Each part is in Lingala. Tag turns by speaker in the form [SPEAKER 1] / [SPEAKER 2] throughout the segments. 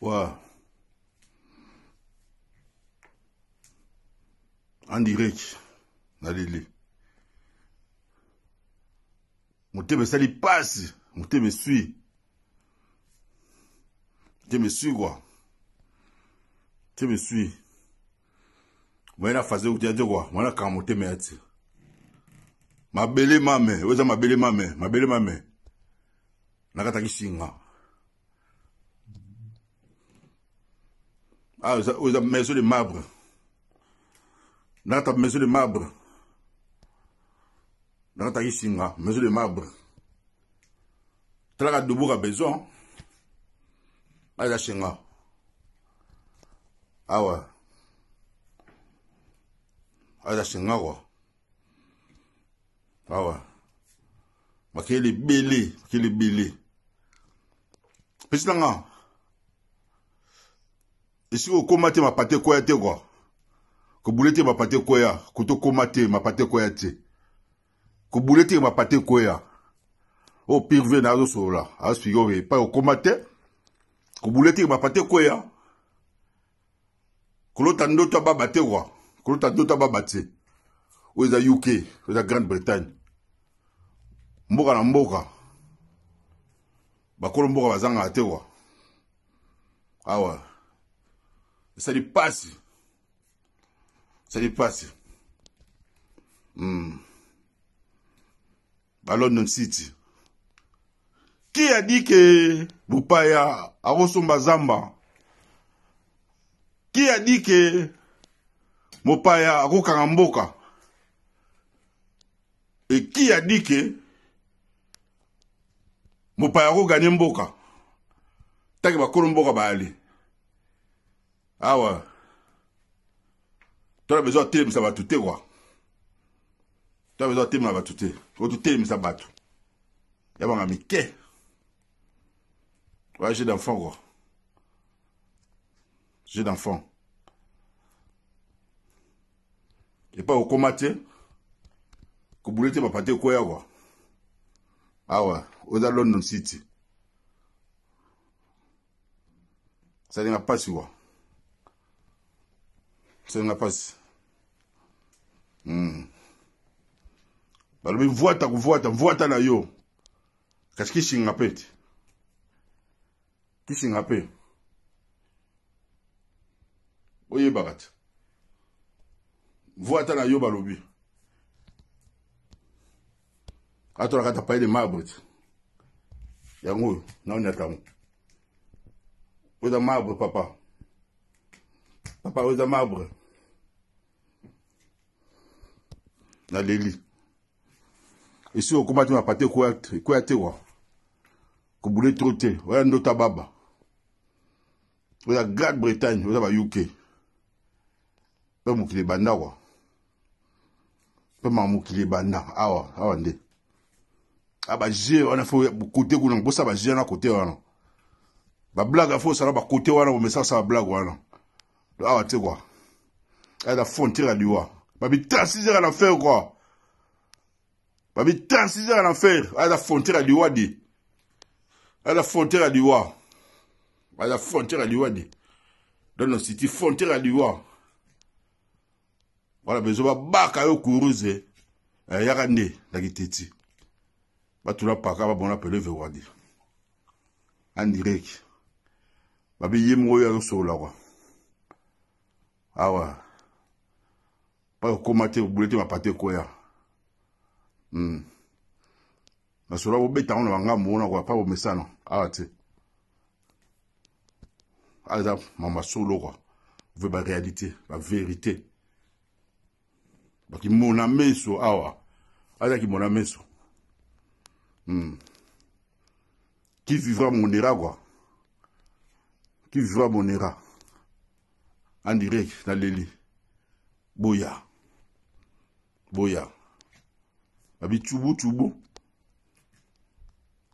[SPEAKER 1] Ouais. En direct. Nalili. Mouté ça lui passe. Mouté me suit. Mouté me suit quoi. Mouté me suit. Moi na phase où tu as dit quoi. Moi na quand mouté me ati. Ma belle mame. Oza ma belle mame. Ma belle mame. Nakata kishinga. Ah, oza maison de marbre. Nakata maison de marbre. Nakata kishinga. Maison de marbre. Traka dubu a besoin. Ah, la shinga. Ah ouais. Ah, la shinga quoi. Ah ouais. Ma qui est belé. Qui est belé. Petit langa. Ici, au comate ma pâté quoi te quoi. Que boulette ma pâté quoi. Kuto comate ma pâté quoi te. Que boulette ma pâté quoi. Au pire vient à là. À ce figure pas au comate. Que boulette ma pâté quoi. Que l'autre ando ta babate quoi. Que l'autre ando ta babate. Où est UK, où est la Grande-Bretagne. Mboka na mboka. Bakolo mboka bazanga ate quoi. Ah ouais. Ça lui passe. Ça lui passe. London City. Qui a dit que Bupaya a reçu Zamba? Qui a dit que Mopaya a reçu Mboka? Et qui a dit que Mopaya a gagné Mboka? Tant que Bakolo Mboka va aller. Ah ouais. Tu as besoin de téléme, ça va tout quoi. Tu as besoin de téléme, ça va tout. Faut tout téléme, ça va tout. Il y a un ami qui. Ouais, j'ai d'enfants quoi. J'ai d'enfants. Et pas au comate. Que boulette ma pâté quoi. Ah ouais. Au London City. Ça n'a pas si quoi. Ça n'a pas si. Balobi voata na yo. Kasi kishinga pete. Kishinga pe. Oye bagat. Voata na yo balobi. Atola kata paye de marbre. Yango na on yatamu. Oza marbre papa. Papa oza marbre. Na leli. Ici au combat ma pâté quoi te wa. Ko boule trotter, wala ndota baba. Wala Grande-Bretagne, wala ba UK. Pe mukile banda wa. Pe mamukile banda awa nde. Aba je on a fait côté kuna bossa ba je na côté wana. Ba blague fo ça ba côté wana mais ça ba blague wana. Awa te quoi. Elle a fontir à liwa. Ba bi 36 heures à la faire quoi. Babi 36 heures à faire à la frontière à l'Iwadi. À la frontière à l'Iwa. À la frontière à l'Iwadi. Dans nos cités, frontière à l'Iwa. Voilà, besoin de baka yo kuruze. Yarande, la giteti. Batula paka, ba bon appelé Vewadi. En direct. Babi yemro yo so la wa. Ah ouais. Pas commater, vous voulez ma pâté quoi. Na sura bo beta on nga mona kwa pa bo mesana ate aza mama solo quoi veut ba réalité la vérité ba ki mona meso awa aza ki mona meso qui vivra mon era quoi qui vivra mon era en direct na leli boya Babi tubu.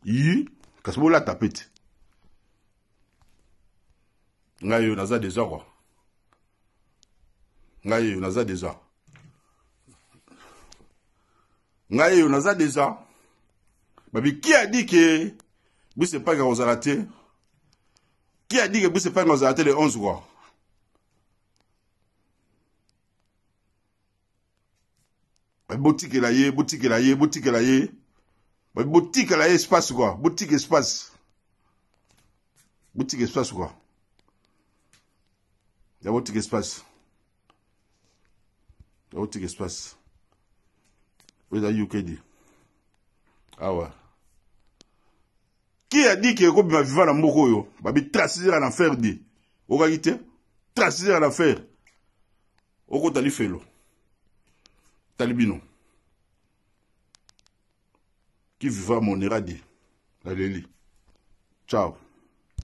[SPEAKER 1] Yi, kasbo la tapete. Ngayo naza déjà quoi. Ngayo naza déjà. Babi qui a dit que oui c'est pas Garozalate. Qui a dit que Brice Mpangi a été le 11 quoi? Boutique là yé, boutique là yé, boutique là yé. Boutique là yé espace quoi? Boutique espace. Boutique espace quoi? La boutique espace. La boutique espace. Où est la UKD? Ah ouais. Qui a dit que Kobi va vivre dans Moko yo? Babi tracer en affaire di. Oka gite? Tracer en affaire. Oko tali felo. Talibino. Qui vivra mon éradi. La Leli. Ciao.